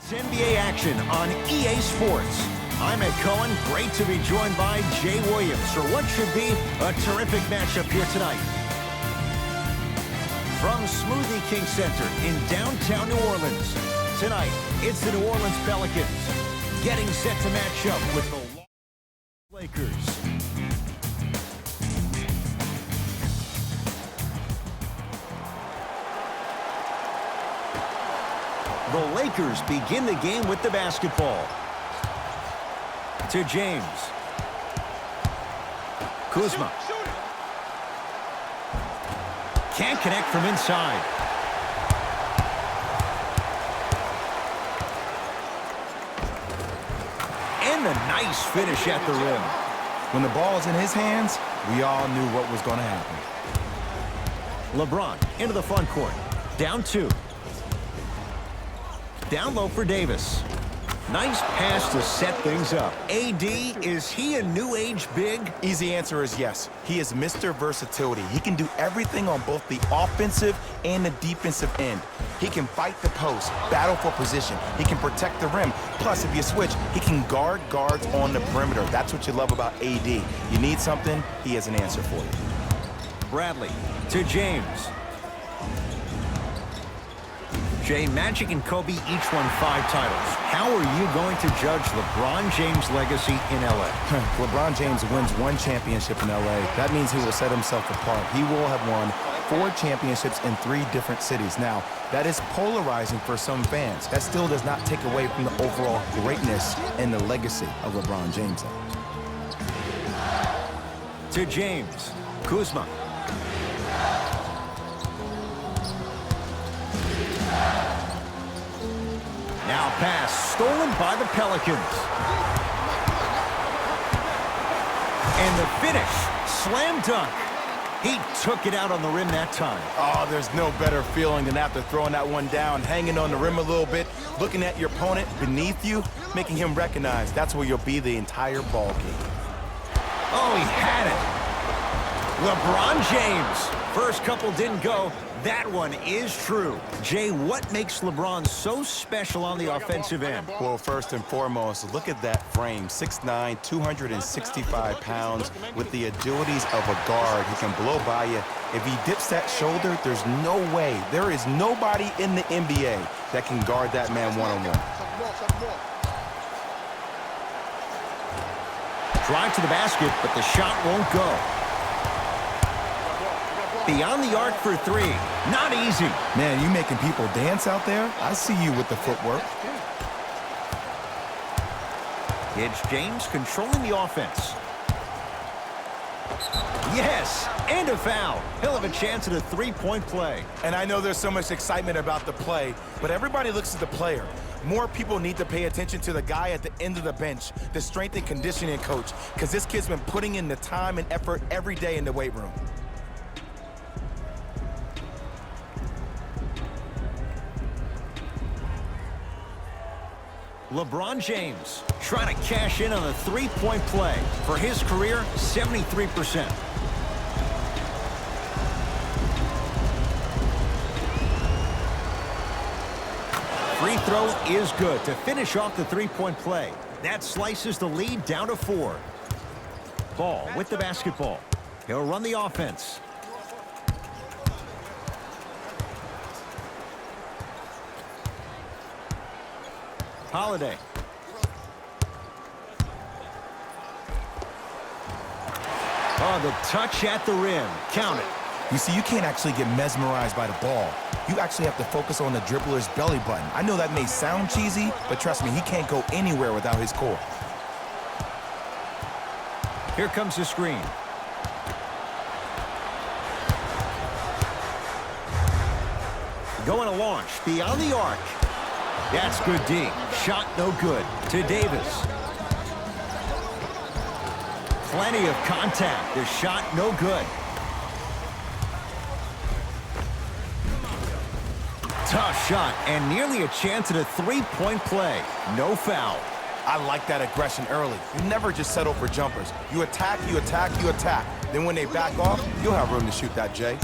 NBA action on EA Sports. I'm Ed Cohen. Great to be joined by Jay Williams for what should be a terrific matchup here tonight. From Smoothie King Center in downtown New Orleans, tonight it's the New Orleans Pelicans getting set to match up with the Lakers. The Lakers begin the game with the basketball. To James. Kuzma. Can't connect from inside. And a nice finish at the rim. When the ball is in his hands, we all knew what was going to happen. LeBron into the front court. Down 2. Down low for Davis. Nice pass to set things up. AD, is he a new age big? Easy answer is yes. He is Mr. Versatility. He can do everything on both the offensive and the defensive end. He can fight the post, battle for position. He can protect the rim. Plus, if you switch, he can guard guards on the perimeter. That's what you love about AD. You need something, he has an answer for you. Bradley to James. Jay, Magic and Kobe each won 5 titles. How are you going to judge LeBron James' legacy in L.A.? LeBron James wins 1 championship in L.A. That means he will set himself apart. He will have won 4 championships in 3 different cities. Now, that is polarizing for some fans. That still does not take away from the overall greatness and the legacy of LeBron James. To James. Kuzma. Now pass stolen by the Pelicans. And the finish, slam dunk. He took it out on the rim that time. Oh, there's no better feeling than after throwing that one down, hanging on the rim a little bit, looking at your opponent beneath you, making him recognize that's where you'll be the entire ball game. Oh, he had it. LeBron James. First couple didn't go. That one is true. Jay, what makes LeBron so special on the offensive end? Well, first and foremost, look at that frame. 6'9", 265 pounds with the agilities of a guard. He can blow by you. If he dips that shoulder, there's no way. There is nobody in the NBA that can guard that man one-on-one. Drive to the basket, but the shot won't go. Beyond the arc for 3. Not easy. Man, you making people dance out there? I see you with the footwork. It's James controlling the offense. Yes, and a foul. He'll have a chance at a 3-point play. And I know there's so much excitement about the play, but everybody looks at the player. More people need to pay attention to the guy at the end of the bench, the strength and conditioning coach, because this kid's been putting in the time and effort every day in the weight room. LeBron James trying to cash in on a 3-point play. For his career, 73%. Free throw is good to finish off the 3-point play. That slices the lead down to 4. Ball with the basketball. He'll run the offense. Holiday. Oh, the touch at the rim. Count it. You see, you can't actually get mesmerized by the ball. You actually have to focus on the dribbler's belly button. I know that may sound cheesy, but trust me, he can't go anywhere without his core. Here comes the screen. Going to launch beyond the arc. That's good D. Shot no good. To Davis. Plenty of contact. The shot no good. Tough shot and nearly a chance at a 3-point play. No foul. I like that aggression early. You never just settle for jumpers. You attack, you attack, you attack. Then when they back off, you'll have room to shoot that, Jay.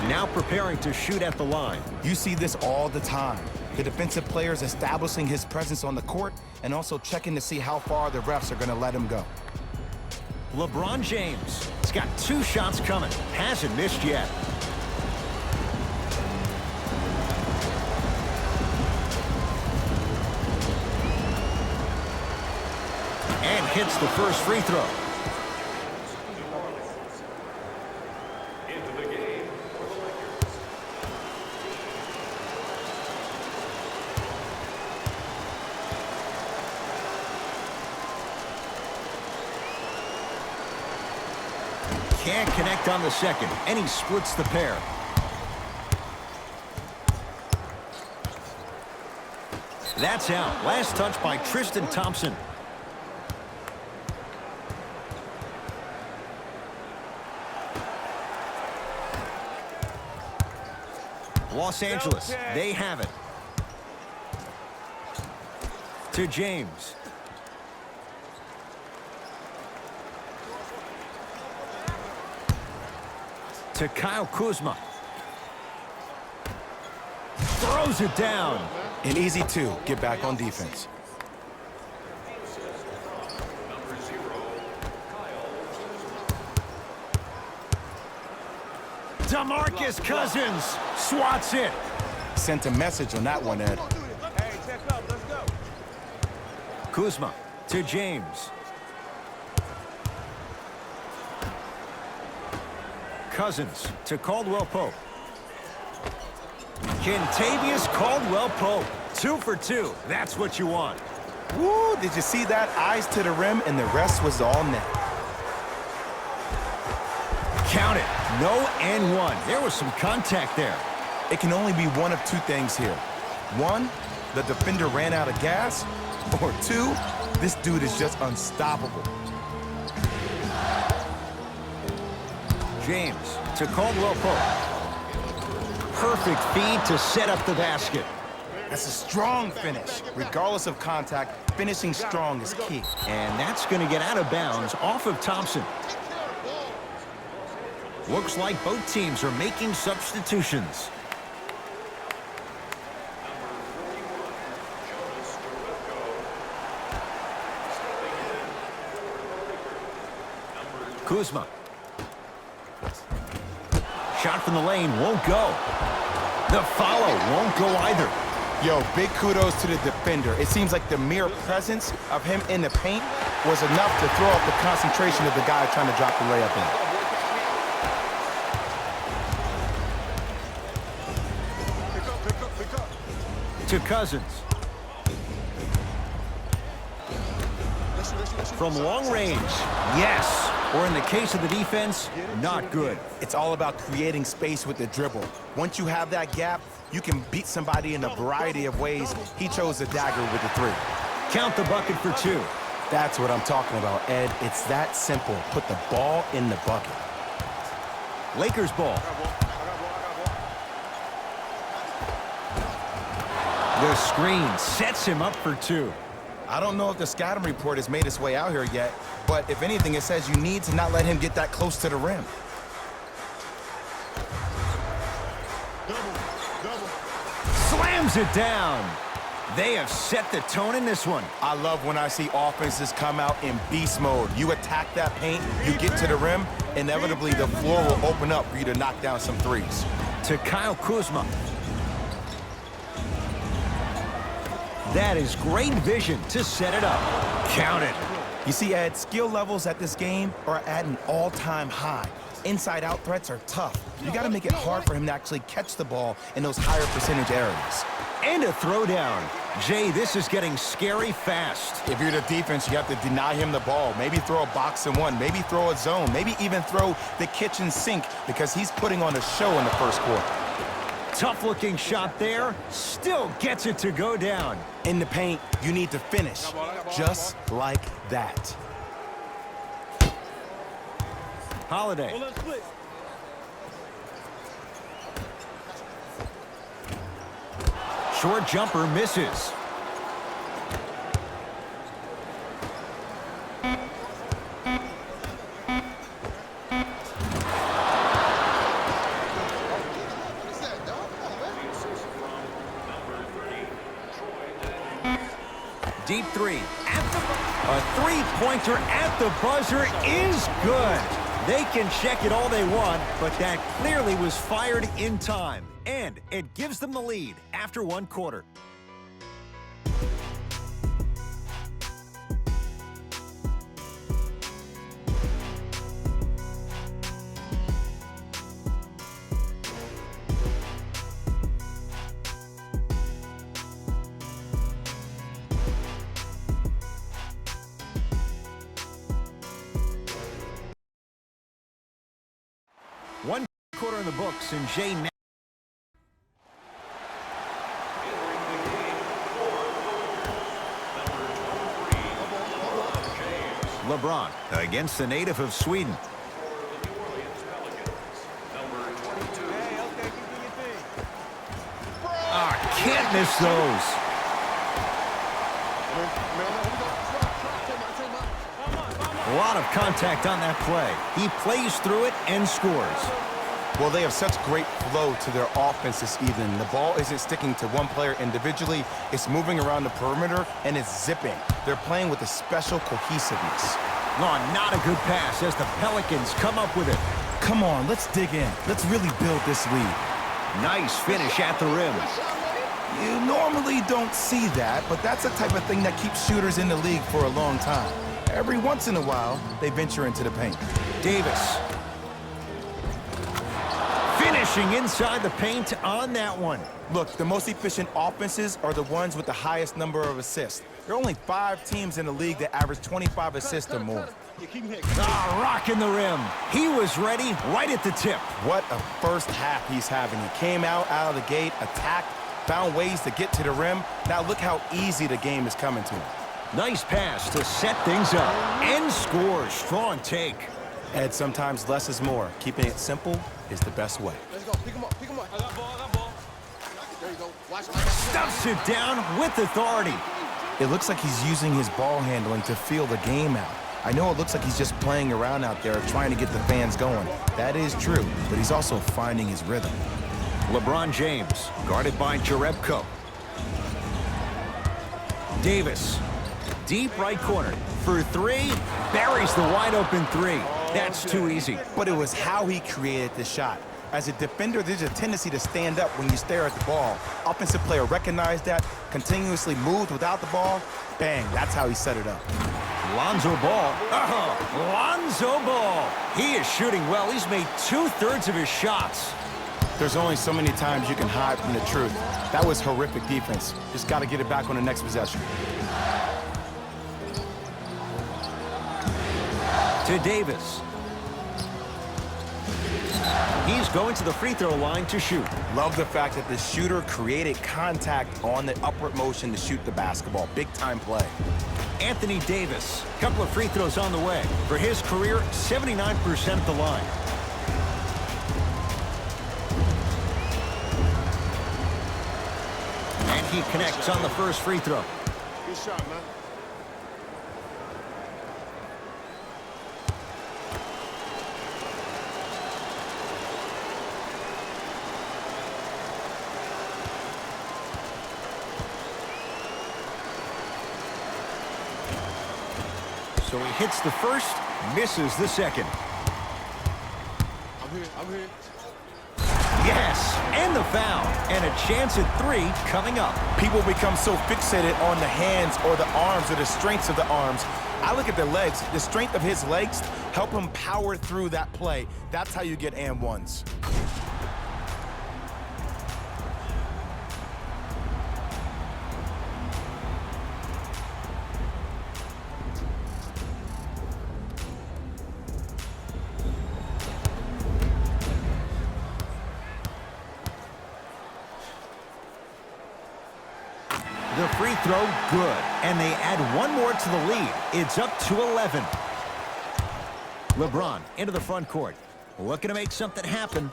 Now preparing to shoot at the line. You see this all the time. The defensive players establishing his presence on the court and also checking to see how far the refs are going to let him go. LeBron James. He's got 2 shots coming. Hasn't missed yet. And hits the first free throw. Into the game for the Lakers. Can't connect on the second, and he splits the pair. That's out. Last touch by Tristan Thompson. Los Angeles, they have it. To James. To Kyle Kuzma. Throws it down. An easy 2. Get back on defense. DeMarcus Cousins swats it. Sent a message on that one, Ed. Hey, check up. Let's go. Kuzma to James. Cousins to Caldwell Pope. Kentavious Caldwell Pope. 2 for 2. That's what you want. Woo, did you see that? Eyes to the rim, and the rest was all net. Count it. No and 1. There was some contact there. It can only be one of 2 things here. 1, the defender ran out of gas, or 2, this dude is just unstoppable. James to Caldwell Pope. Perfect feed to set up the basket. That's a strong finish. Regardless of contact, finishing strong is key. And that's going to get out of bounds off of Thompson. Looks like both teams are making substitutions. Kuzma. Shot from the lane won't go. The follow won't go either. Yo, big kudos to the defender. It seems like the mere presence of him in the paint was enough to throw off the concentration of the guy trying to drop the layup in. To Cousins. From long range, yes. Or in the case of the defense, not good. It's all about creating space with the dribble. Once you have that gap, you can beat somebody in a variety of ways. He chose the dagger with the 3. Count the bucket for 2. That's what I'm talking about, Ed. It's that simple. Put the ball in the bucket. Lakers ball. The screen sets him up for 2. I don't know if the scouting report has made its way out here yet, but if anything, it says you need to not let him get that close to the rim. Slams it down. They have set the tone in this one. I love when I see offenses come out in beast mode. You attack that paint, you get to the rim, inevitably the floor will open up for you to knock down some 3s. To Kyle Kuzma. That is great vision to set it up. Count it. You see, Ed, skill levels at this game are at an all-time high. Inside-out threats are tough. You got to make it hard for him to actually catch the ball in those higher percentage areas. And a throwdown. Jay, this is getting scary fast. If you're the defense, you have to deny him the ball. Maybe throw a box and 1. Maybe throw a zone. Maybe even throw the kitchen sink because he's putting on a show in the first quarter. Tough-looking shot there. Still gets it to go down. In the paint, you need to finish. Just like that. Holiday. Short jumper misses. Deep three. A three-pointer at the buzzer is good. They can check it all they want, but that clearly was fired in time. And it gives them the lead after one quarter. One quarter in the books, and Jay now. LeBron against the native of Sweden. Can't miss those. A lot of contact on that play. He plays through it and scores. Well, they have such great flow to their offense this evening. The ball isn't sticking to one player individually. It's moving around the perimeter, and it's zipping. They're playing with a special cohesiveness. Oh, not a good pass as the Pelicans come up with it. Come on, let's dig in. Let's really build this lead. Nice finish at the rim. You normally don't see that, but that's the type of thing that keeps shooters in the league for a long time. Every once in a while, they venture into the paint. Davis. Finishing inside the paint on that one. Look, the most efficient offenses are the ones with the highest number of assists. There are only 5 teams in the league that average 25 assists or more. Rocking the rim. He was ready right at the tip. What a first half he's having. He came out of the gate, attacked, found ways to get to the rim. Now look how easy the game is coming to him. Nice pass to set things up. And scores. Strong take. Ed, sometimes less is more. Keeping it simple is the best way. Let's go. Pick him up. Pick him up. I got ball. I got ball. There you go. Watch my Stuffs it down with authority. It looks like he's using his ball handling to feel the game out. I know it looks like he's just playing around out there trying to get the fans going. That is true, but he's also finding his rhythm. LeBron James, guarded by Jerebko. Davis, deep right corner. For three, buries the wide open three. That's too easy. But it was how he created the shot. As a defender, there's a tendency to stand up when you stare at the ball. Offensive player recognized that, continuously moved without the ball. Bang, that's how he set it up. Lonzo Ball. Lonzo Ball. He is shooting well. He's made 2/3 of his shots. There's only so many times you can hide from the truth. That was horrific defense. Just got to get it back on the next possession. To Davis. He's going to the free throw line to shoot. Love the fact that the shooter created contact on the upward motion to shoot the basketball. Big time play. Anthony Davis, couple of free throws on the way. For his career, 79% at the line. And he connects on the first free throw. Good shot, man. So he hits the first, misses the second. I'm here. Yes, and the foul. And a chance at three coming up. People become so fixated on the hands or the arms or the strengths of the arms. I look at the legs. The strength of his legs help him power through that play. That's how you get and ones. The free throw, good. And they add one more to the lead. It's up to 11. LeBron into the front court. Looking to make something happen.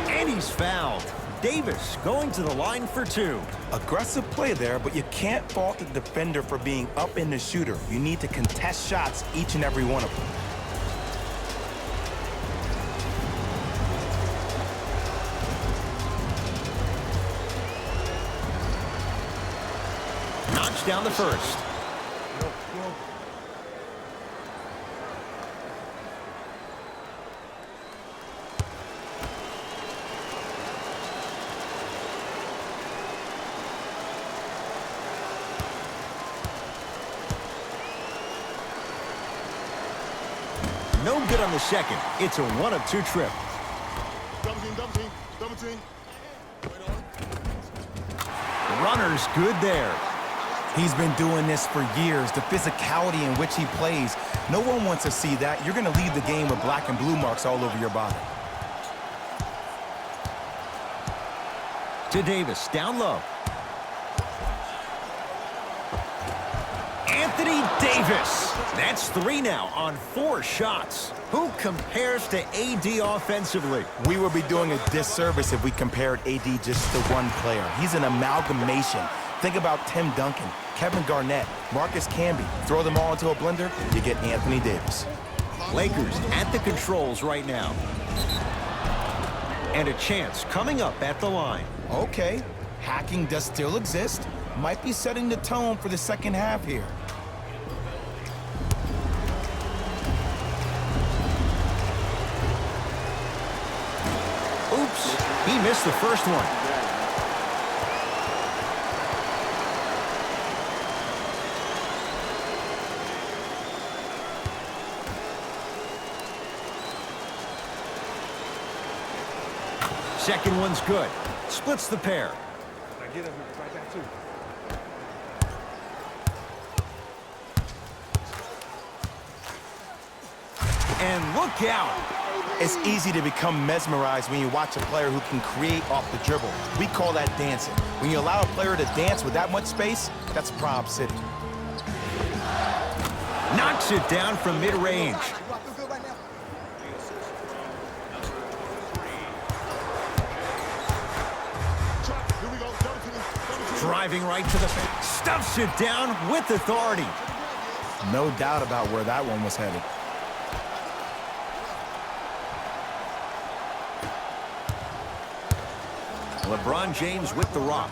And he's fouled. Davis going to the line for two. Aggressive play there, but you can't fault the defender for being up in the shooter. You need to contest shots, each and every one of them. knocks down the first. No good on the second. It's a 1 of 2 trip. Double team, double team, double team. Runner's good there. He's been doing this for years. The physicality in which he plays. No one wants to see that. You're going to leave the game with black and blue marks all over your body. To Davis, down low. Anthony Davis. That's 3 now on 4 shots. Who compares to AD offensively? We would be doing a disservice if we compared AD just to one player. He's an amalgamation. Think about Tim Duncan, Kevin Garnett, Marcus Camby. Throw them all into a blender, you get Anthony Davis. Lakers at the controls right now. And a chance coming up at the line. Okay, hacking does still exist. Might be setting the tone for the second half here. Oops, he missed the first one. Second one's good. Splits the pair. Get him right back too. And look out. It's easy to become mesmerized when you watch a player who can create off the dribble. We call that dancing. When you allow a player to dance with that much space, that's Prob City. Knocks it down from mid-range. Driving right to the paint. Stuffs it down with authority. No doubt about where that one was headed. LeBron James with the rock.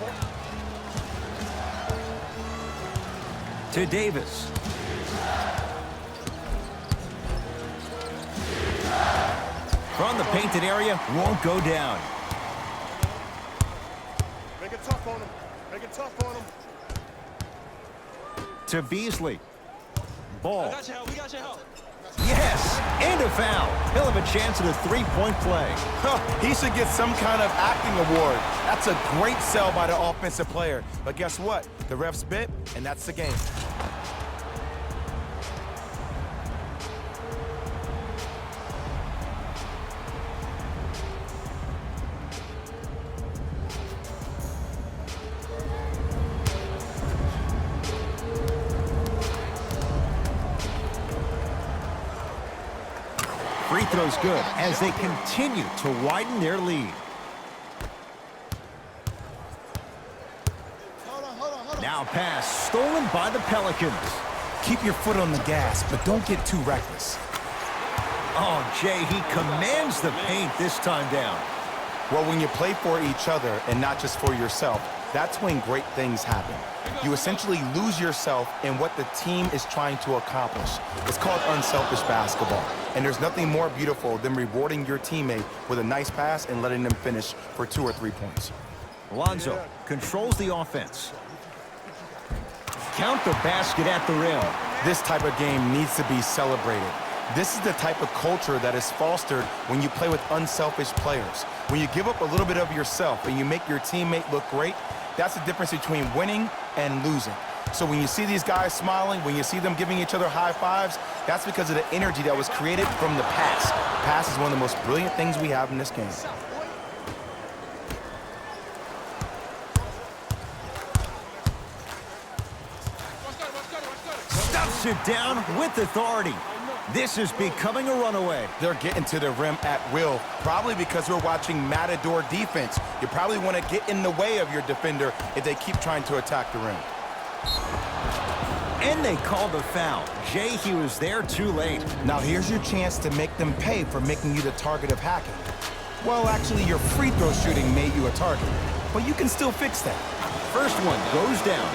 To Davis. From the painted area, won't go down. Make it tough on him. Make it tough on him. To Beasley. Ball. We got your help. Yes, and a foul. He'll have a chance at a 3-point play. He should get some kind of acting award. That's a great sell by the offensive player. But guess what? The refs bit, and that's the game. Free throw's good as they continue to widen their lead. Now pass stolen by the Pelicans. Keep your foot on the gas, but don't get too reckless. Oh, Jay, he commands the paint this time down. Well, when you play for each other and not just for yourself, that's when great things happen. You essentially lose yourself in what the team is trying to accomplish. It's called unselfish basketball. And there's nothing more beautiful than rewarding your teammate with a nice pass and letting them finish for 2 or 3 points. Lonzo controls the offense. Count the basket at the rim. This type of game needs to be celebrated. This is the type of culture that is fostered when you play with unselfish players. When you give up a little bit of yourself and you make your teammate look great, that's the difference between winning and losing. So when you see these guys smiling, when you see them giving each other high fives, that's because of the energy that was created from the pass. Pass is one of the most brilliant things we have in this game. Stuffs it down with authority. This is becoming a runaway. They're getting to the rim at will, probably because we're watching Matador defense. You probably want to get in the way of your defender if they keep trying to attack the rim. And they called the foul. Jay, he was there too late. Now here's your chance to make them pay for making you the target of hacking. Well, actually, your free throw shooting made you a target, but you can still fix that. First one goes down.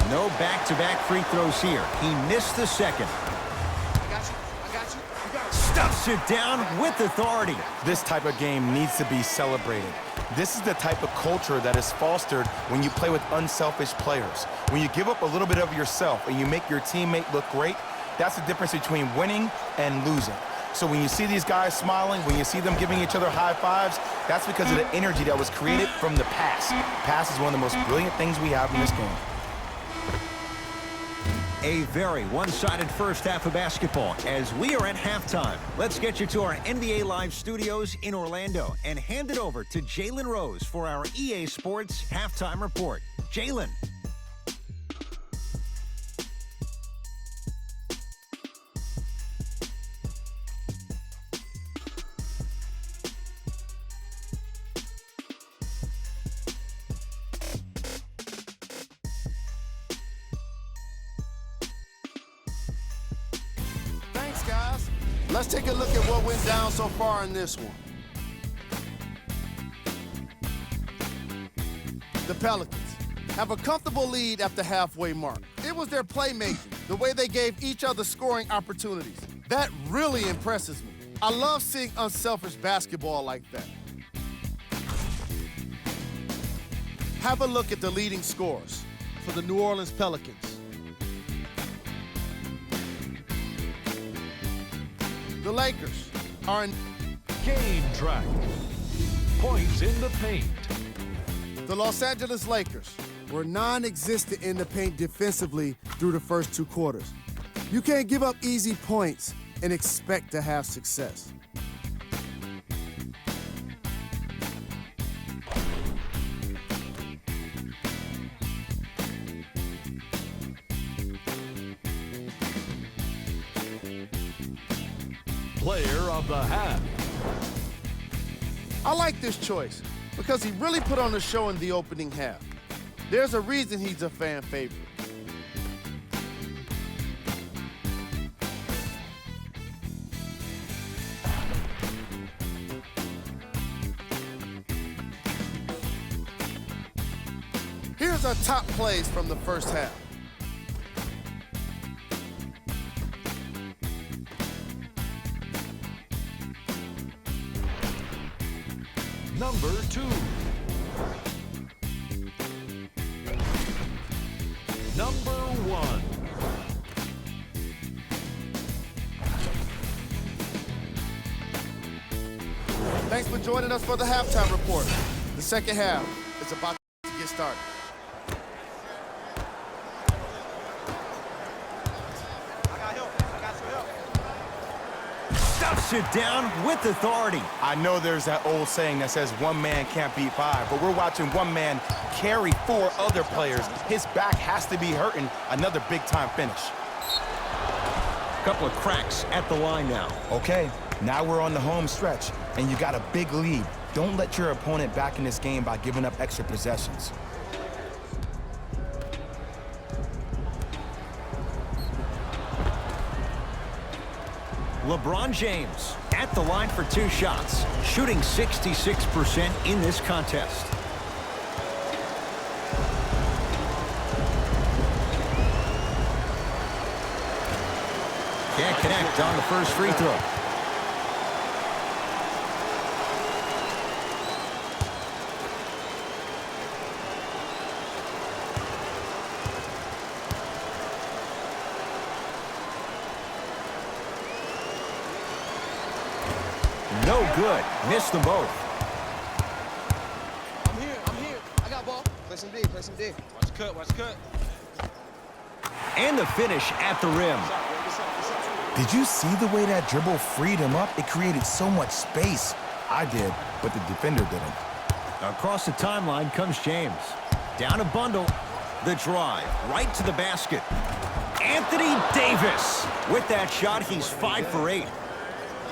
No back-to-back free throws here. He missed the second. I got you. I got you. You got it. Stuffs it down with authority. This type of game needs to be celebrated. This is the type of culture that is fostered when you play with unselfish players. When you give up a little bit of yourself and you make your teammate look great, that's the difference between winning and losing. So when you see these guys smiling, when you see them giving each other high fives, that's because of the energy that was created from the pass. Pass is one of the most brilliant things we have in this game. A very one-sided first half of basketball as we are at halftime. Let's get you to our NBA Live studios in Orlando and hand it over to Jalen Rose for our EA Sports Halftime Report. Jalen. Thanks, guys. Let's take a look at what went down so far in this one. The Pelicans have a comfortable lead at the halfway mark. It was their playmaking, the way they gave each other scoring opportunities. That really impresses me. I love seeing unselfish basketball like that. Have a look at the leading scorers for the New Orleans Pelicans. The Lakers are in Game track. Points in the paint. the Los Angeles Lakers were non-existent in the paint defensively through the first two quarters. You can't give up easy points and expect to have success. Player of the half. I like this choice because he really put on a show in the opening half. There's a reason he's a fan favorite. Here's our top plays from the first half. Number 2. Number 1. Thanks for joining us for the halftime report. The second half is about to get started. Stuffs it down with authority. I know there's that old saying that says one man can't beat five, but we're watching one man carry four other players. His back has to be hurting. Another big-time finish. Couple of cracks at the line now. Okay, now we're on the home stretch, and you got a big lead. Don't let your opponent back in this game by giving up extra possessions. LeBron James at the line for two shots, shooting 66% in this contest. Can't connect on the first free throw. No good. Missed them both. I'm here. I got ball. Play some D. Watch cut. And the finish at the rim. Did you see the way that dribble freed him up? It created so much space. I did, but the defender didn't. Across the timeline comes James. Down a bundle. The drive. Right to the basket. Anthony Davis. With that shot, he's 5 for 8.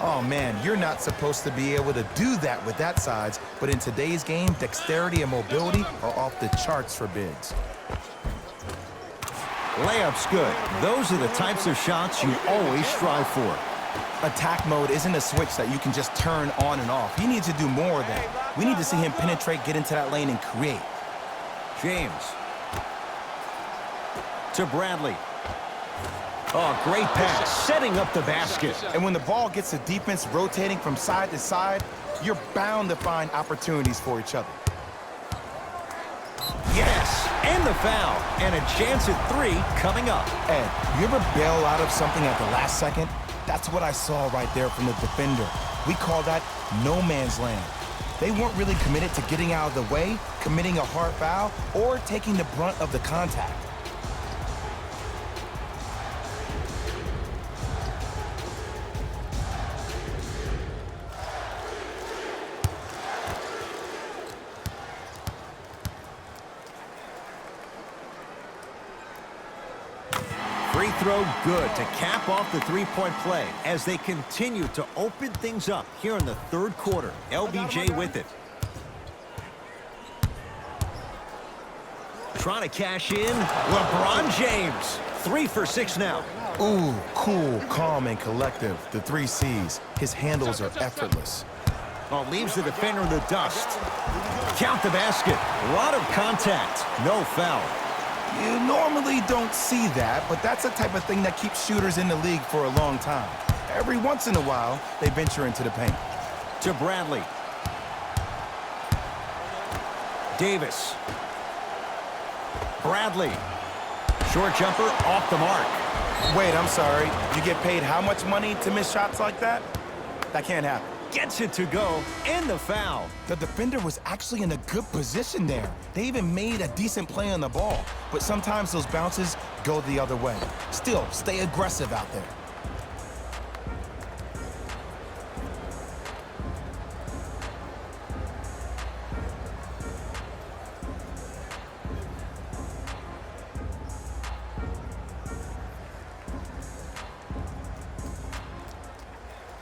Oh, man, you're not supposed to be able to do that with that size, but in today's game, dexterity and mobility are off the charts for bigs. Layup's good. Those are the types of shots you always strive for. Attack mode isn't a switch that you can just turn on and off. He needs to do more of that. We need to see him penetrate, get into that lane, and create. James. To Bradley. Oh, great pass, setting up the basket. And when the ball gets the defense rotating from side to side, you're bound to find opportunities for each other. Yes, and the foul. And a chance at 3 coming up. Ed, you ever bail out of something at the last second? That's what I saw right there from the defender. We call that no man's land. They weren't really committed to getting out of the way, committing a hard foul, or taking the brunt of the contact. Free throw good to cap off the three-point play as they continue to open things up here in the third quarter. LBJ with it. Trying to cash in. LeBron James. 3 for 6 now. Ooh, cool, calm, and collective. The 3 C's. His handles are effortless. Oh, leaves the defender in the dust. Count the basket. A lot of contact. No foul. You normally don't see that, but that's the type of thing that keeps shooters in the league for a long time. Every once in a while, they venture into the paint. To Bradley. Davis. Bradley. Short jumper off the mark. Wait, I'm sorry. You get paid how much money to miss shots like that? That can't happen. Gets it to go, and the foul. The defender was actually in a good position there. They even made a decent play on the ball, but sometimes those bounces go the other way. Still, stay aggressive out there.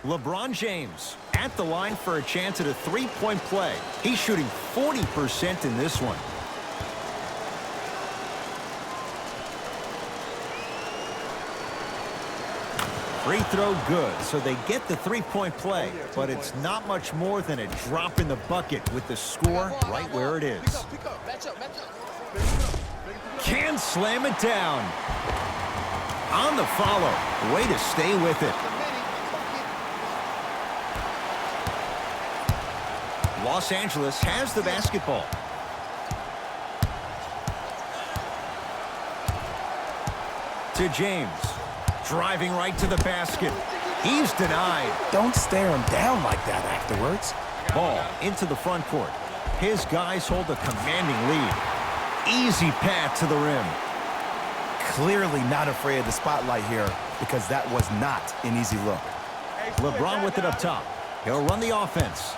LeBron James at the line for a chance at a three-point play. He's shooting 40% in this one. Free throw good, so they get the three-point play, but it's not much more than a drop in the bucket with the score right where it is. Can slam it down. On the follow, way to stay with it. Los Angeles has the basketball. To James. Driving right to the basket. He's denied. Don't stare him down like that afterwards. Ball into the front court. His guys hold a commanding lead. Easy path to the rim. Clearly not afraid of the spotlight here because that was not an easy look. LeBron with it up top. He'll run the offense.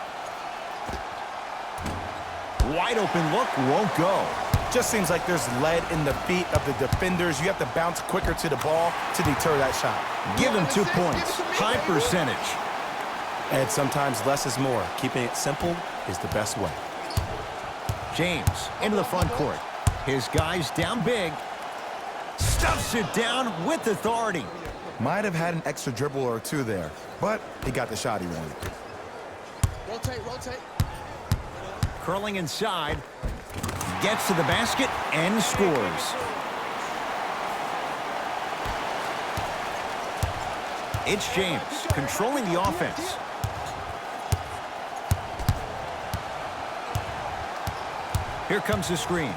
Wide open look, won't go. Just seems like there's lead in the feet of the defenders. You have to bounce quicker to the ball to deter that shot. Give him 2 points. High percentage. And sometimes less is more. Keeping it simple is the best way. James into the front court. His guys down big. Stuffs it down with authority. Might have had an extra dribble or two there, but he got the shot he wanted. Rotate. Curling inside. Gets to the basket and scores. It's James controlling the offense. Here comes the screen.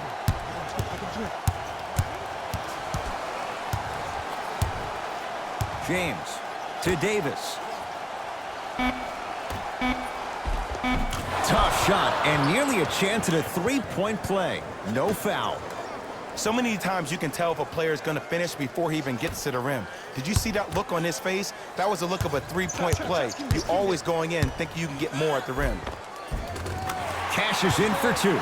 James to Davis. Tough shot and nearly a chance at a three-point play. No foul. So many times you can tell if a player is going to finish before he even gets to the rim. Did you see that look on his face? That was a look of a three-point play. You're always going in thinking you can get more at the rim. Cashes in for 2.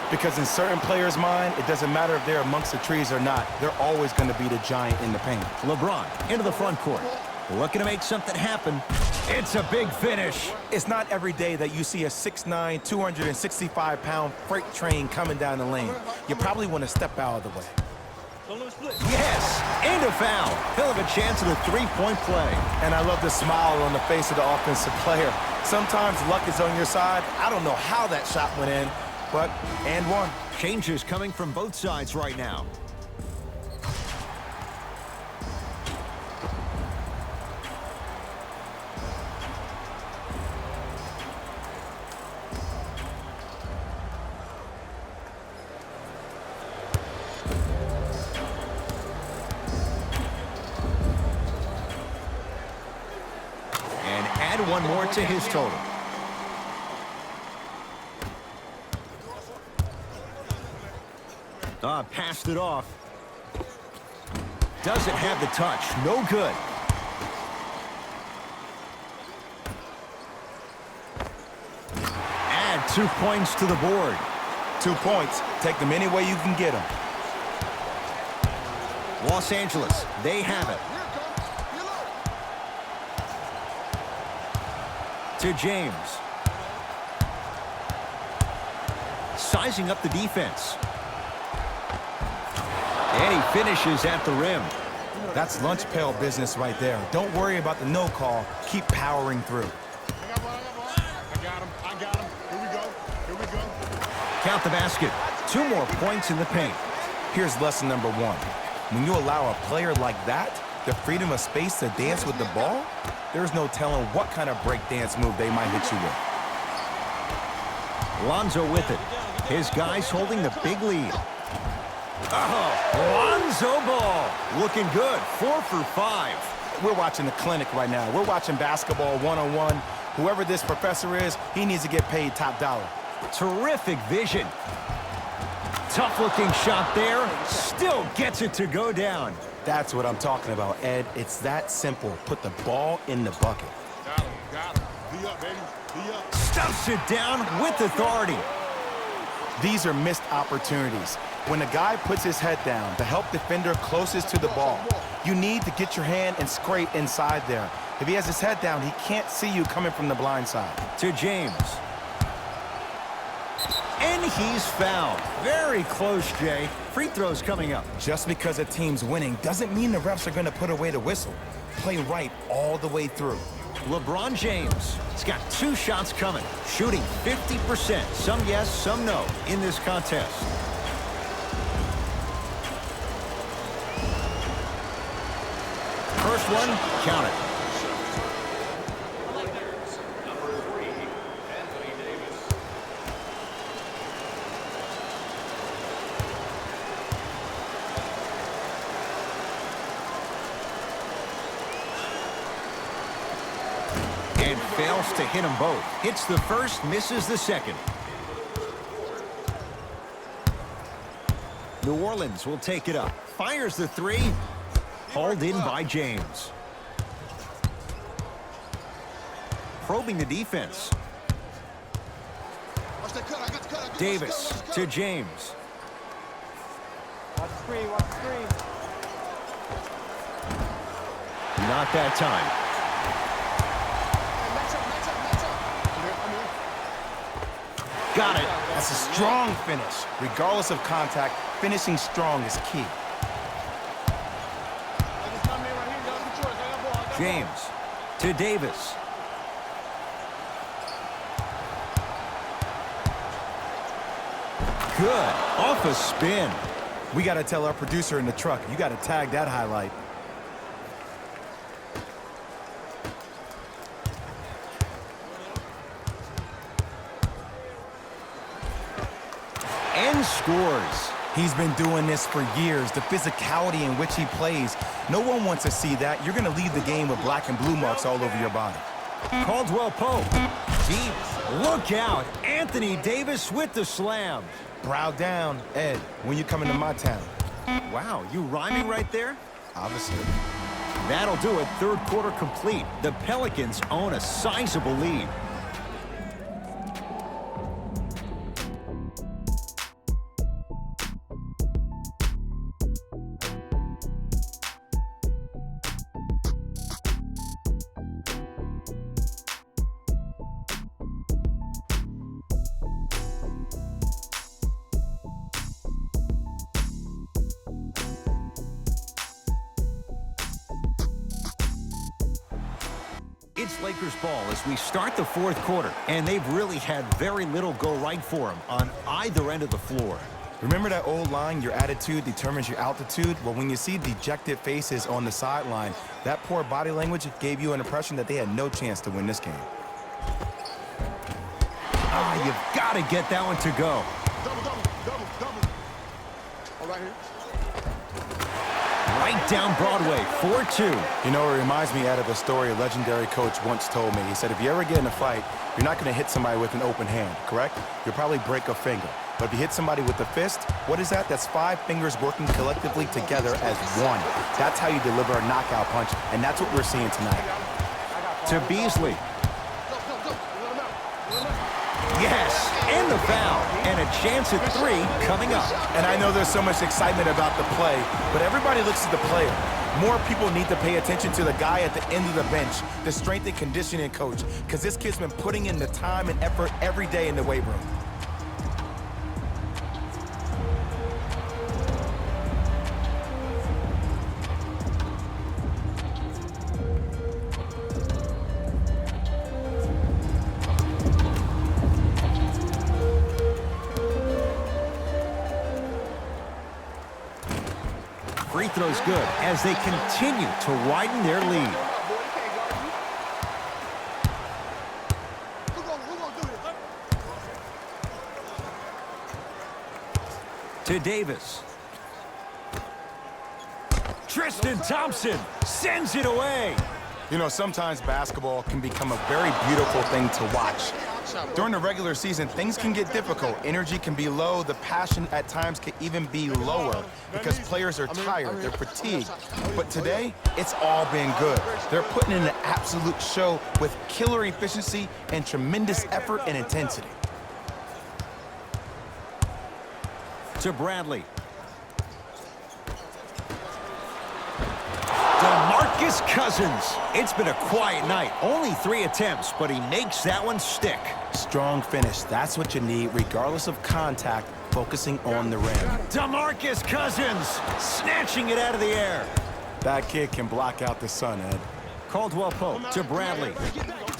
Because in certain players' mind, it doesn't matter if they're amongst the trees or not. They're always going to be the giant in the paint. LeBron into the front court. Looking to make something happen. It's a big finish. It's not every day that you see a 6'9", 265-pound freight train coming down the lane. You probably want to step out of the way. Yes, and a foul. He'll have a chance at a three-point play. And I love the smile on the face of the offensive player. Sometimes luck is on your side. I don't know how that shot went in, but and one. Changes coming from both sides right now. one more to his total. Passed it off. Doesn't have the touch. No good. Add 2 points to the board. 2 points. Take them any way you can get them. Los Angeles, they have it. To James. Sizing up the defense. And he finishes at the rim. That's lunch pail business right there. Don't worry about the no call. Keep powering through. I got him. Here we go. Count the basket. 2 more points in the paint. Here's lesson number 1. When you allow a player like that the freedom of space to dance with the ball, there's no telling what kind of break dance move they might hit you with. Lonzo with it. His guys holding the big lead. Lonzo Ball. Looking good. 4 for 5. We're watching the clinic right now. We're watching basketball 1-on-1. Whoever this professor is, he needs to get paid top dollar. Terrific vision. Tough-looking shot there. Still gets it to go down. That's what I'm talking about, Ed. It's that simple. Put the ball in the bucket. Got him. Be up, baby. Be up. Stuffs it down with authority. These are missed opportunities. When a guy puts his head down, the help defender closest to the ball, you need to get your hand and scrape inside there. If he has his head down, he can't see you coming from the blind side. To James. And he's fouled. Very close, Jay. Free throws coming up. Just because a team's winning doesn't mean the refs are going to put away the whistle. Play right all the way through. LeBron James. He's got 2 shots coming. Shooting 50%. Some yes, some no in this contest. First one, count it. And fails to hit them both. Hits the first, misses the second. New Orleans will take it up. Fires the 3. Hauled in by James. Probing the defense. Davis to James. Watch the screen. Not that time. Got it. That's a strong finish. Regardless of contact, finishing strong is key. James to Davis. Good. Off a spin. We got to tell our producer in the truck, you got to tag that highlight. And scores. He's been doing this for years. The physicality in which he plays, no one wants to see that. You're going to leave the game with black and blue marks all over your body. Caldwell Pope. Deep. Look out. Anthony Davis with the slam. Brow down, Ed, when you come into my town. Wow, you rhyming right there? Obviously. That'll do it. 3rd quarter complete. The Pelicans own a sizable lead. It's Lakers ball as we start the 4th quarter, and they've really had very little go right for them on either end of the floor. Remember that old line, your attitude determines your altitude? Well, when you see dejected faces on the sideline, that poor body language gave you an impression that they had no chance to win this game. You've got to get that one to Double. All right here. right down Broadway, 4-2. You know, it reminds me out of a story a legendary coach once told me. He said, if you ever get in a fight, you're not going to hit somebody with an open hand, correct? You'll probably break a finger. But if you hit somebody with a fist, what is that? That's 5 fingers working collectively together as one. That's how you deliver a knockout punch, and that's what we're seeing tonight. To Beasley. Yes, and the foul. And a chance at 3 coming up. And I know there's so much excitement about the play, but everybody looks at the player. More people need to pay attention to the guy at the end of the bench, the strength and conditioning coach, because this kid's been putting in the time and effort every day in the weight room. Free throw's good as they continue to widen their lead. To Davis. Tristan Thompson sends it away. You know, sometimes basketball can become a very beautiful thing to watch. During the regular season, things can get difficult. Energy can be low. The passion at times can even be lower because players are tired. They're fatigued. But today, it's all been good. They're putting in an absolute show with killer efficiency and tremendous effort and intensity. To Bradley. DeMarcus Cousins. It's been a quiet night. Only 3 attempts, but he makes that one stick. Strong finish. That's what you need, regardless of contact, focusing on the rim. DeMarcus Cousins snatching it out of the air. That kid can block out the sun, Ed. Caldwell Pope to Bradley.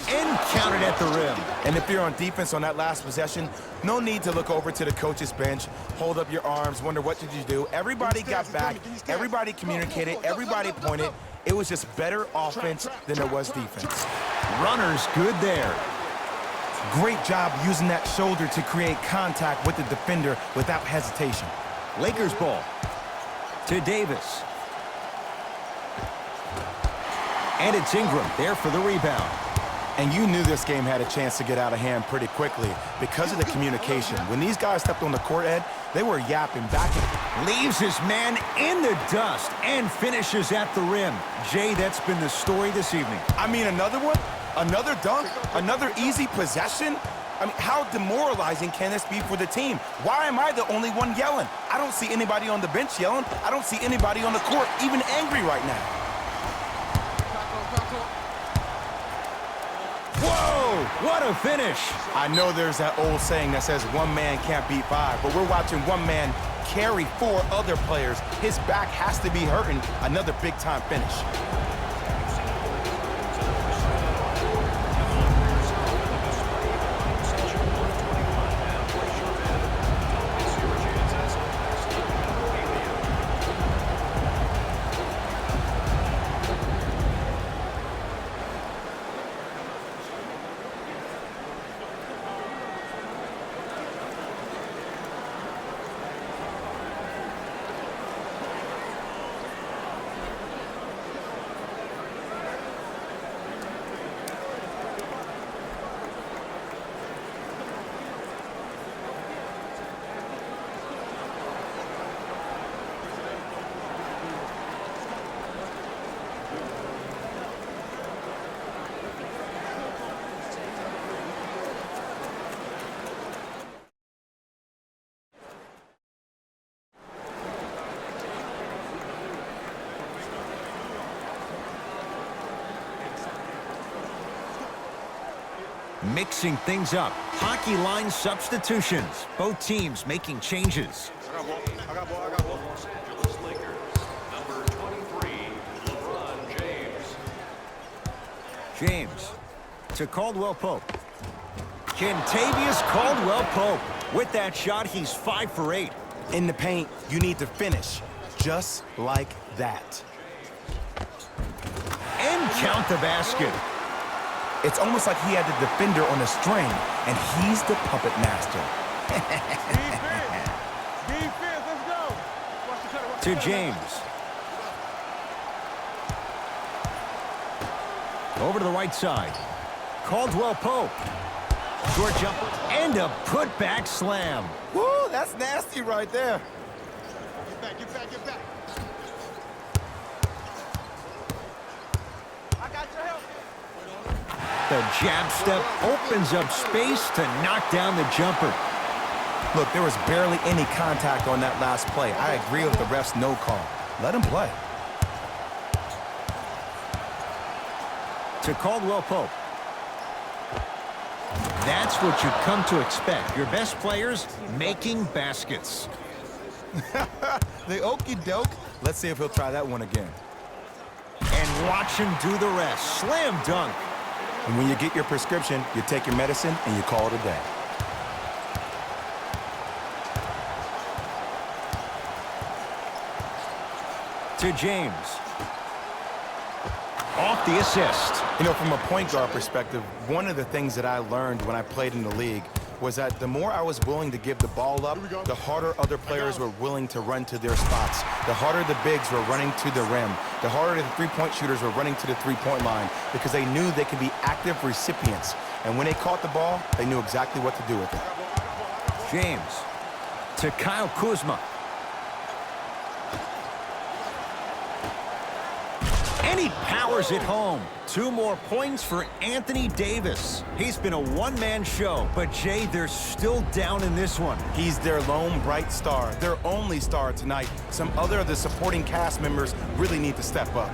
And counted at the rim. And if you're on defense on that last possession, no need to look over to the coach's bench, hold up your arms, wonder what did you do. Everybody got back, everybody communicated, everybody pointed. It was just better offense than it was defense. Runners good there. Great job using that shoulder to create contact with the defender without hesitation. Lakers ball. To Davis. And it's Ingram there for the rebound. And you knew this game had a chance to get out of hand pretty quickly because of the communication. When these guys stepped on the court, Ed, they were yapping back. Leaves his man in the dust and finishes at the rim. Jay, that's been the story this evening. I mean, another one? Another dunk? Another easy possession? I mean, how demoralizing can this be for the team? Why am I the only one yelling? I don't see anybody on the bench yelling. I don't see anybody on the court even angry right now. Whoa, what a finish. I know there's that old saying that says one man can't beat 5, but we're watching one man carry 4 other players. His back has to be hurting. Another big-time finish. Mixing things up. Hockey line substitutions. Both teams making changes. I got ball. Los Angeles Lakers, number 23, LeBron James. James to Caldwell Pope. Kentavious Caldwell Pope. With that shot, he's 5 for 8. In the paint, you need to finish just like that. And count the basket. It's almost like he had the defender on a string, and he's the puppet master. Defense, let's go. To James. Over to the right side. Caldwell Pope. Short jumper. And a putback slam. Woo, that's nasty right there. Get back, get back, get back. I got your help. The jab step opens up space to knock down the jumper. Look, there was barely any contact on that last play. I agree with the ref's no call. Let him play. To Caldwell Pope. That's what you've come to expect. Your best players making baskets. The okie doke. Let's see if he'll try that one again. And watch him do the rest. Slam dunk. And when you get your prescription, you take your medicine and you call it a day. To James. Off the assist. You know, from a point guard perspective, one of the things that I learned when I played in the league was that the more I was willing to give the ball up, the harder other players were willing to run to their spots. The harder the bigs were running to the rim. The harder the three-point shooters were running to the three-point line because they knew they could be active recipients. And when they caught the ball, they knew exactly what to do with it. James. To Kyle Kuzma. And he powers it home. 2 more points for Anthony Davis. He's been a one-man show, but Jay, they're still down in this one. He's their lone bright star, their only star tonight. Some other of the supporting cast members really need to step up.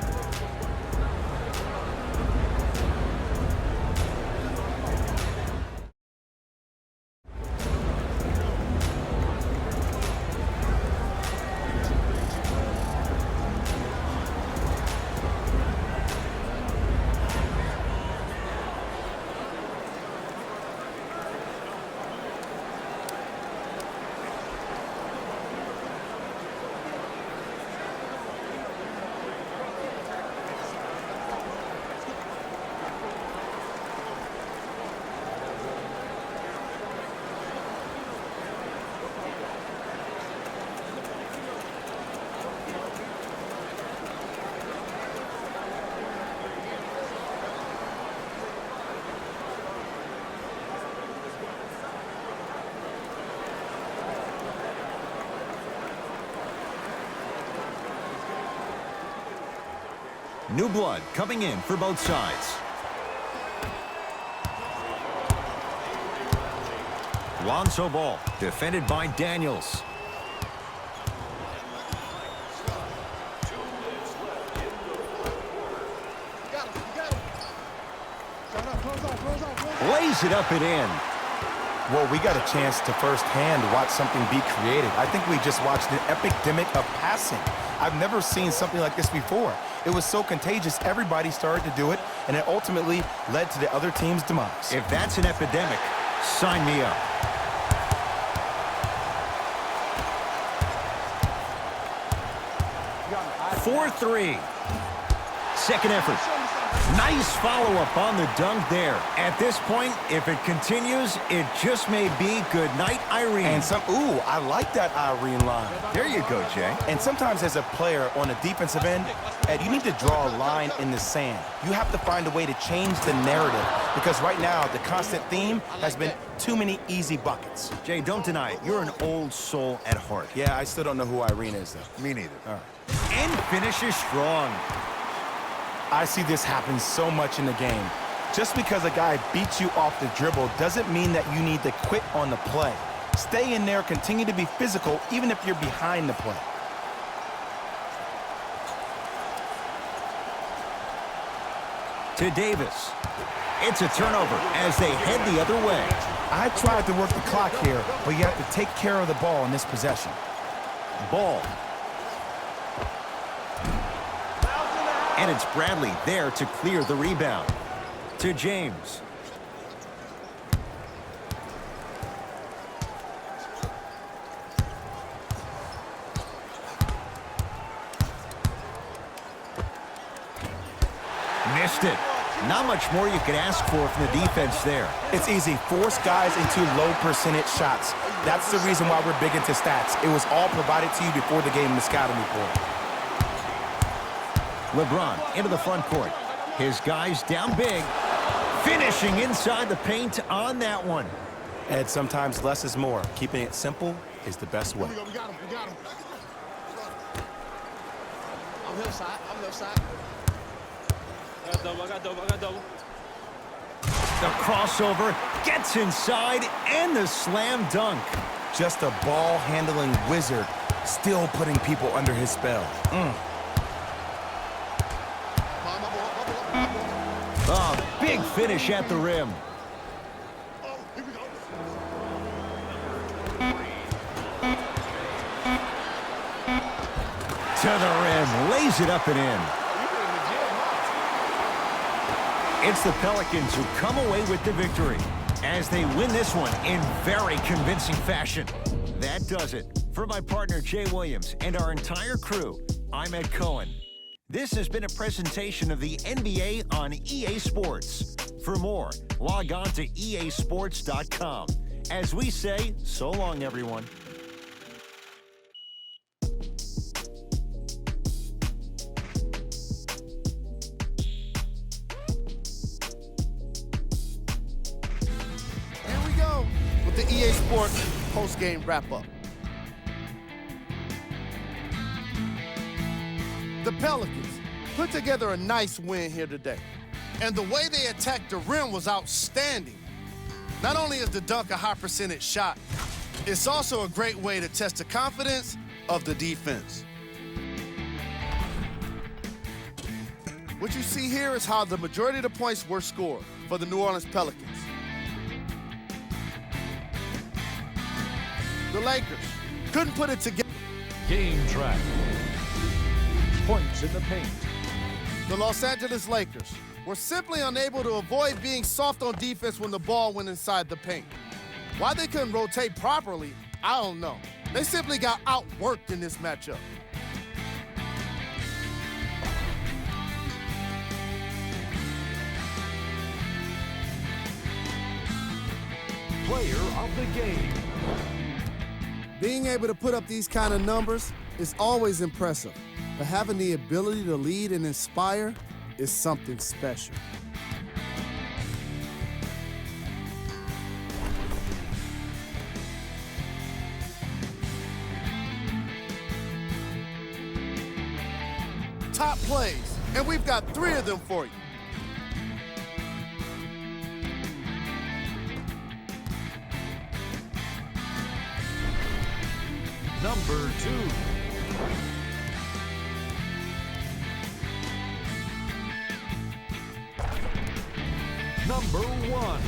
New blood coming in for both sides. Lonzo Ball, defended by Daniels. Lays it up and in. Well, we got a chance to firsthand watch something be created. I think we just watched an epidemic of passing. I've never seen something like this before. It was so contagious, everybody started to do it, and it ultimately led to the other team's demise. If that's an epidemic, sign me up. For 3. Second effort. Nice follow-up on the dunk there. At this point, if it continues, it just may be good night, Irene. And ooh, I like that Irene line. There you go, Jay. And sometimes as a player on the defensive end, Ed, you need to draw a line in the sand. You have to find a way to change the narrative because right now the constant theme has been too many easy buckets. Jay, don't deny it. You're an old soul at heart. Yeah, I still don't know who Irene is, though. Me neither. All right. And finishes strong. I see this happen so much in the game. Just because a guy beats you off the dribble doesn't mean that you need to quit on the play. Stay in there, continue to be physical, even if you're behind the play. To Davis. It's a turnover as they head the other way. I tried to work the clock here, but you have to take care of the ball in this possession. Ball. And it's Bradley there to clear the rebound. To James. Missed it. Not much more you could ask for from the defense there. It's easy. Force guys into low percentage shots. That's the reason why we're big into stats. It was all provided to you before the game in the scouting report. LeBron into the front court. His guys down big, finishing inside the paint on that one. Ed, sometimes less is more. Keeping it simple is the best way. We got him. I'm left side. I got double. The crossover gets inside and the slam dunk. Just a ball-handling wizard, still putting people under his spell. A big finish at the rim. To the rim, lays it up and in. It's the Pelicans who come away with the victory as they win this one in very convincing fashion. That does it. For my partner, Jay Williams, and our entire crew, I'm Ed Cohen. This has been a presentation of the NBA on EA Sports. For more, log on to easports.com. As we say, so long, everyone. Here we go with the EA Sports post-game wrap-up. The Pelicans put together a nice win here today. And the way they attacked the rim was outstanding. Not only is the dunk a high-percentage shot, it's also a great way to test the confidence of the defense. What you see here is how the majority of the points were scored for the New Orleans Pelicans. The Lakers couldn't put it together. Game track. Points in the paint. The Los Angeles Lakers were simply unable to avoid being soft on defense when the ball went inside the paint. Why they couldn't rotate properly, I don't know. They simply got outworked in this matchup. Player of the game. Being able to put up these kind of numbers is always impressive, but having the ability to lead and inspire is something special. Top plays, and we've got 3 of them for you. Number 2. Number 1.